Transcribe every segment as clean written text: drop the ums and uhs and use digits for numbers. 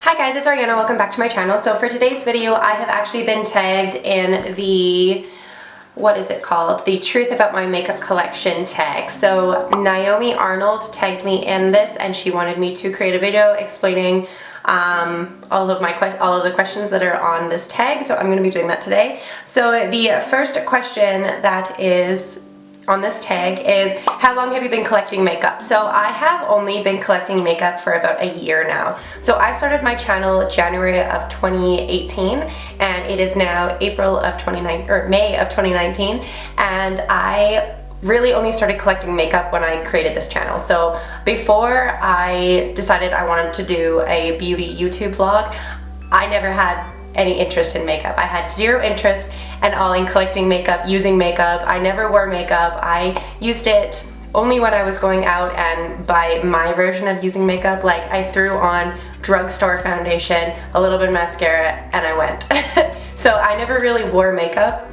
Hi guys, it's Ariana. Welcome back to my channel. So for today's video, I have actually been tagged in the, what is it called? The Truth About My Makeup Collection tag. So Naomi Arnold tagged me in this and she wanted me to create a video explaining all of the questions that are on this tag. So I'm going to be doing that today. So the first question that is on this tag is, how long have you been collecting makeup? So I have only been collecting makeup for about a year now. So I started my channel January of 2018 and it is now May of 2019, and I really only started collecting makeup when I created this channel. So before I decided I wanted to do a beauty YouTube vlog, I never had any interest in makeup. I had zero interest at all in collecting makeup, using makeup. I never wore makeup. I used it only when I was going out, and by my version of using makeup, like I threw on drugstore foundation, a little bit of mascara, and I went. So I never really wore makeup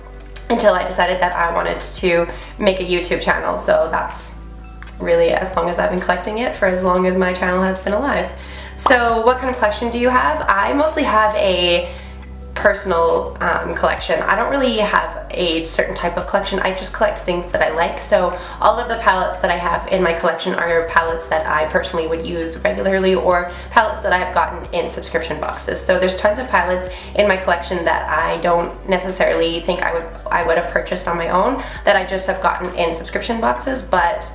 until I decided that I wanted to make a YouTube channel. So that's really as long as I've been collecting it, for as long as my channel has been alive. So what kind of collection do you have? I mostly have a personal collection. I don't really have a certain type of collection. I just collect things that I like. So all of the palettes that I have in my collection are palettes that I personally would use regularly, or palettes that I've gotten in subscription boxes. So there's tons of palettes in my collection that I don't necessarily think I would have purchased on my own, that I just have gotten in subscription boxes, but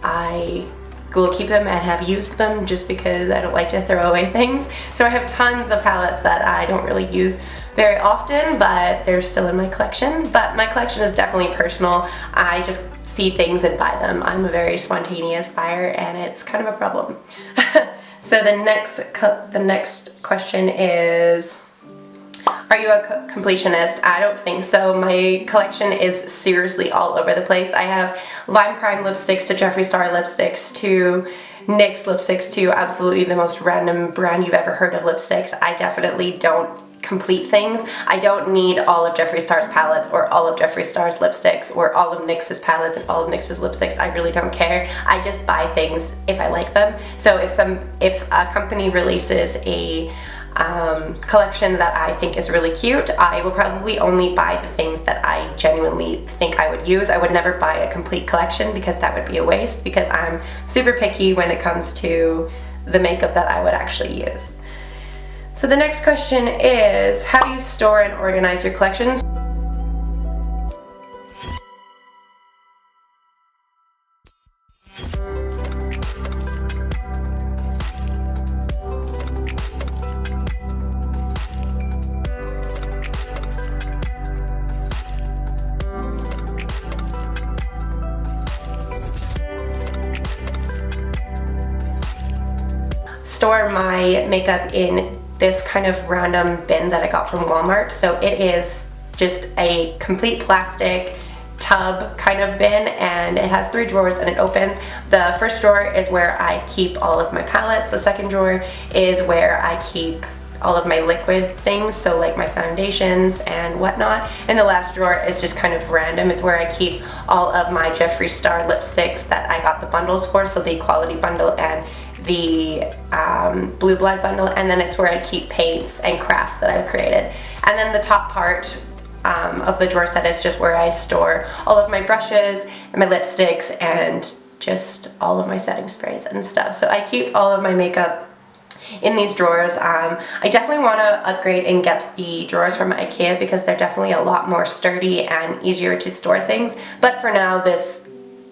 I will keep them and have used them just because I don't like to throw away things. So I have tons of palettes that I don't really use very often, but they're still in my collection. But my collection is definitely personal. I just see things and buy them. I'm a very spontaneous buyer and it's kind of a problem. So the next question is, are you a completionist? I don't think so. My collection is seriously all over the place. I have Lime Crime lipsticks to Jeffree Star lipsticks to NYX lipsticks to absolutely the most random brand you've ever heard of lipsticks. I definitely don't complete things. I don't need all of Jeffree Star's palettes or all of Jeffree Star's lipsticks or all of NYX's palettes and all of NYX's lipsticks. I really don't care. I just buy things if I like them. So if a company releases a collection that I think is really cute, I will probably only buy the things that I genuinely think I would use. I would never buy a complete collection because that would be a waste, because I'm super picky when it comes to the makeup that I would actually use. So the next question is, how do you store and organize your collections? Store my makeup in this kind of random bin that I got from Walmart. So it is just a complete plastic tub kind of bin, and it has 3 drawers and it opens. The first drawer is where I keep all of my palettes. The second drawer is where I keep all of my liquid things, so like my foundations and whatnot. And the last drawer is just kind of random. It's where I keep all of my Jeffree Star lipsticks that I got the bundles for, so the Quality Bundle and the Blue Blood Bundle, and then it's where I keep paints and crafts that I've created. And then the top part of the drawer set is just where I store all of my brushes and my lipsticks and just all of my setting sprays and stuff. So I keep all of my makeup in these drawers. I definitely want to upgrade and get the drawers from IKEA because they're definitely a lot more sturdy and easier to store things. But for now, this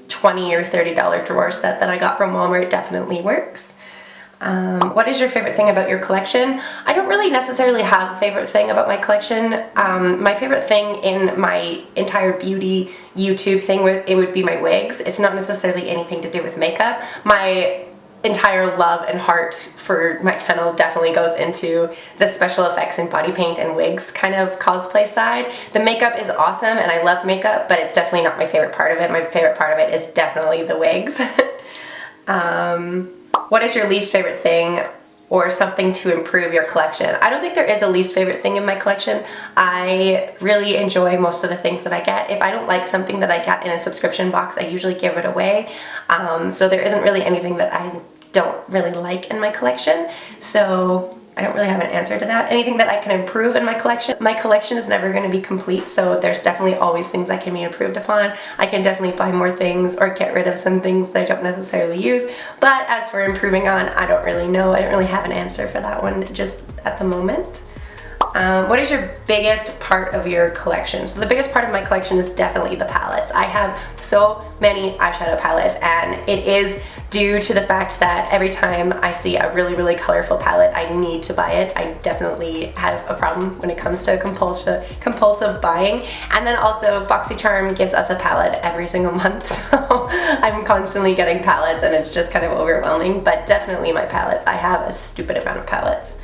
$20 or $30 drawer set that I got from Walmart definitely works. What is your favorite thing about your collection? I don't really necessarily have a favorite thing about my collection. My favorite thing in my entire beauty YouTube thing, it would be my wigs. It's not necessarily anything to do with makeup. My entire love and heart for my channel definitely goes into the special effects and body paint and wigs kind of cosplay side. The makeup is awesome and I love makeup, but it's definitely not my favorite part of it. My favorite part of it is definitely the wigs. What is your least favorite thing or something to improve your collection? I don't think there is a least favorite thing in my collection. I really enjoy most of the things that I get. If I don't like something that I get in a subscription box, I usually give it away. So there isn't really anything that I don't really like in my collection. So I don't really have an answer to that. Anything that I can improve in my collection. My collection is never going to be complete, so there's definitely always things that can be improved upon. I can definitely buy more things or get rid of some things that I don't necessarily use. But as for improving on, I don't really know. I don't really have an answer for that one just at the moment. What is your biggest part of your collection? So the biggest part of my collection is definitely the palettes. I have so many eyeshadow palettes, and it is due to the fact that every time I see a really, really colorful palette, I need to buy it. I definitely have a problem when it comes to compulsive buying. And then also BoxyCharm gives us a palette every single month, so I'm constantly getting palettes and it's just kind of overwhelming. But definitely my palettes. I have a stupid amount of palettes.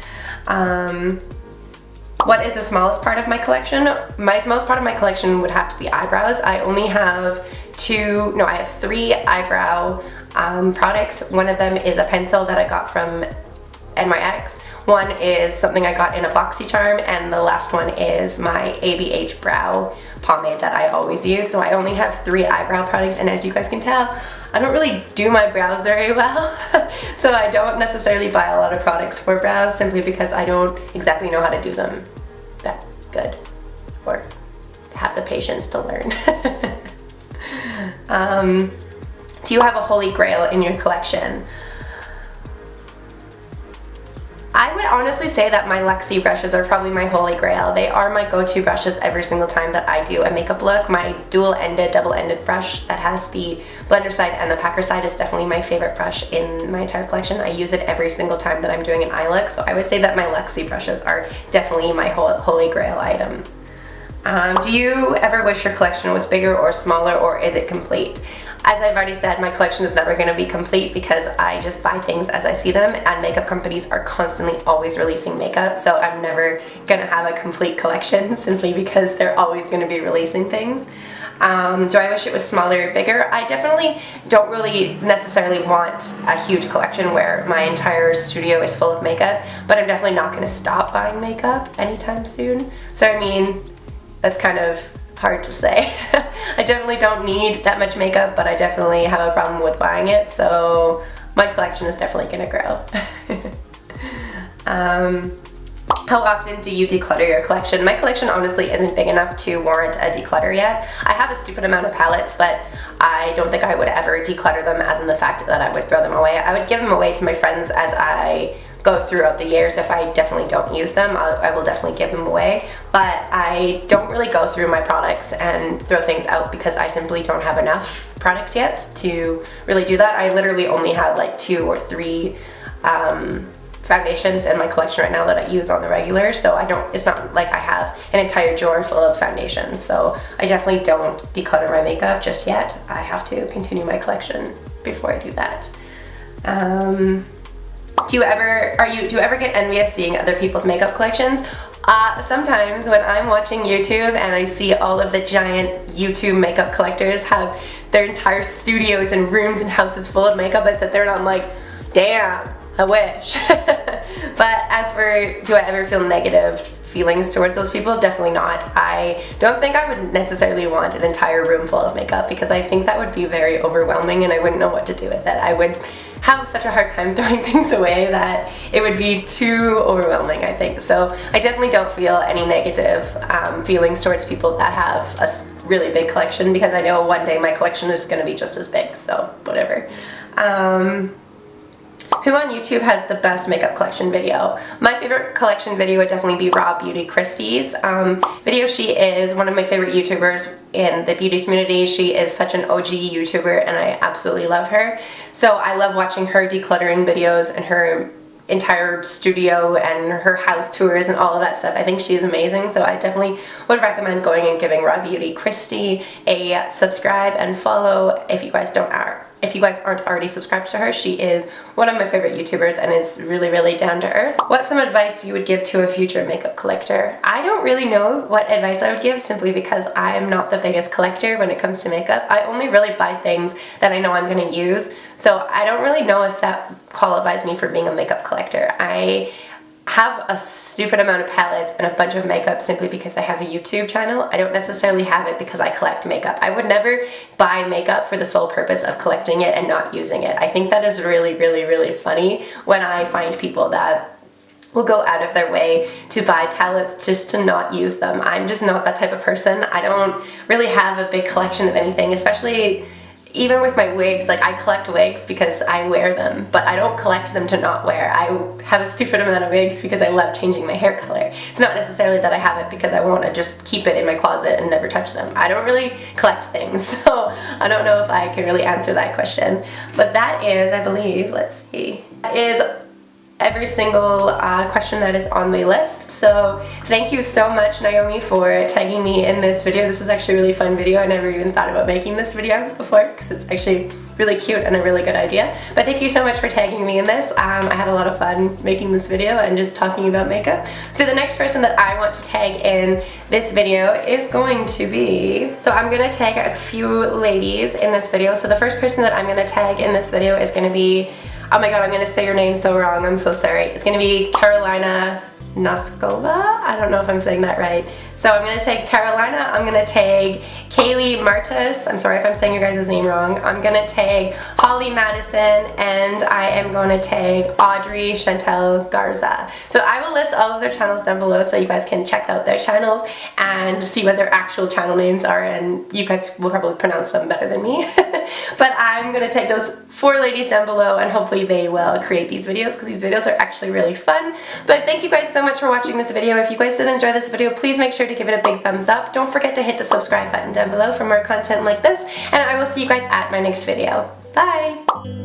What is the smallest part of my collection? My smallest part of my collection would have to be eyebrows. I only have I have 3 eyebrow products. One of them is a pencil that I got from NYX. One is something I got in a BoxyCharm, and the last one is my ABH brow pomade that I always use. So I only have 3 eyebrow products, and as you guys can tell, I don't really do my brows very well. So I don't necessarily buy a lot of products for brows simply because I don't exactly know how to do them that good or have the patience to learn. Do you have a holy grail in your collection? I would honestly say that my Luxie brushes are probably my holy grail. They are my go-to brushes every single time that I do a makeup look. My dual-ended, double-ended brush that has the blender side and the packer side is definitely my favorite brush in my entire collection. I use it every single time that I'm doing an eye look, so I would say that my Luxie brushes are definitely my holy grail item. Do you ever wish your collection was bigger or smaller, or is it complete? As I've already said, my collection is never going to be complete because I just buy things as I see them, and makeup companies are constantly always releasing makeup, so I'm never going to have a complete collection simply because they're always going to be releasing things. Do I wish it was smaller or bigger? I definitely don't really necessarily want a huge collection where my entire studio is full of makeup, but I'm definitely not going to stop buying makeup anytime soon. So I mean, that's kind of hard to say. I definitely don't need that much makeup, but I definitely have a problem with buying it, so my collection is definitely gonna grow. How often do you declutter your collection? My collection honestly isn't big enough to warrant a declutter yet. I have a stupid amount of palettes, but I don't think I would ever declutter them, as in the fact that I would throw them away. I would give them away to my friends as I go throughout the years. If I definitely don't use them, I will definitely give them away. But I don't really go through my products and throw things out because I simply don't have enough products yet to really do that. I literally only have like 2 or 3 foundations in my collection right now that I use on the regular, so it's not like I have an entire drawer full of foundations, so I definitely don't declutter my makeup just yet. I have to continue my collection before I do that. Do you ever get envious seeing other people's makeup collections? Sometimes when I'm watching YouTube and I see all of the giant YouTube makeup collectors have their entire studios and rooms and houses full of makeup, I sit there and I'm like, damn, I wish. But as for, do I ever feel negative feelings towards those people? Definitely not. I don't think I would necessarily want an entire room full of makeup because I think that would be very overwhelming and I wouldn't know what to do with it. I would have such a hard time throwing things away that it would be too overwhelming, I think. So I definitely don't feel any negative feelings towards people that have a really big collection, because I know one day my collection is going to be just as big, so whatever. Who on YouTube has the best makeup collection video? My favorite collection video would definitely be Raw Beauty Christie's video. She is one of my favorite YouTubers in the beauty community. She is such an OG YouTuber and I absolutely love her. So I love watching her decluttering videos and her entire studio and her house tours and all of that stuff. I think she is amazing, so I definitely would recommend going and giving Raw Beauty Christie a subscribe and follow if you guys aren't already subscribed to her. She is one of my favorite YouTubers and is really, really down to earth. What's some advice you would give to a future makeup collector? I don't really know what advice I would give, simply because I am not the biggest collector when it comes to makeup. I only really buy things that I know I'm going to use, so I don't really know if that qualifies me for being a makeup collector. I have a stupid amount of palettes and a bunch of makeup simply because I have a YouTube channel. I don't necessarily have it because I collect makeup. I would never buy makeup for the sole purpose of collecting it and not using it. I think that is really, really, really funny when I find people that will go out of their way to buy palettes just to not use them. I'm just not that type of person. I don't really have a big collection of anything, especially even with my wigs. Like, I collect wigs because I wear them, but I don't collect them to not wear. I have a stupid amount of wigs because I love changing my hair color. It's not necessarily that I have it because I want to just keep it in my closet and never touch them. I don't really collect things, so I don't know if I can really answer that question. But that is, I believe, let's see, is every single question that is on the list. So thank you so much, Naomi, for tagging me in this video. This is actually a really fun video. I never even thought about making this video before because it's actually really cute and a really good idea. But thank you so much for tagging me in this. I had a lot of fun making this video and just talking about makeup. So the next person that I want to tag in this video is going to be, so I'm going to tag a few ladies in this video. So the first person that I'm going to tag in this video is going to be, oh my god, I'm going to say your name so wrong, I'm so sorry. It's going to be Carolina Noskova? I don't know if I'm saying that right. So I'm going to tag Carolina, I'm going to tag Kaylee Martis, I'm sorry if I'm saying your guys' name wrong, I'm going to tag Holly Madison, and I am going to tag Audrey Chantel Garza. So I will list all of their channels down below so you guys can check out their channels and see what their actual channel names are, and you guys will probably pronounce them better than me. But I'm going to tag those 4 ladies down below, and hopefully they will create these videos because these videos are actually really fun. But thank you guys so much for watching this video. If you guys did enjoy this video, please make sure to give it a big thumbs up. Don't forget to hit the subscribe button down below for more content like this, and I will see you guys at my next video. Bye!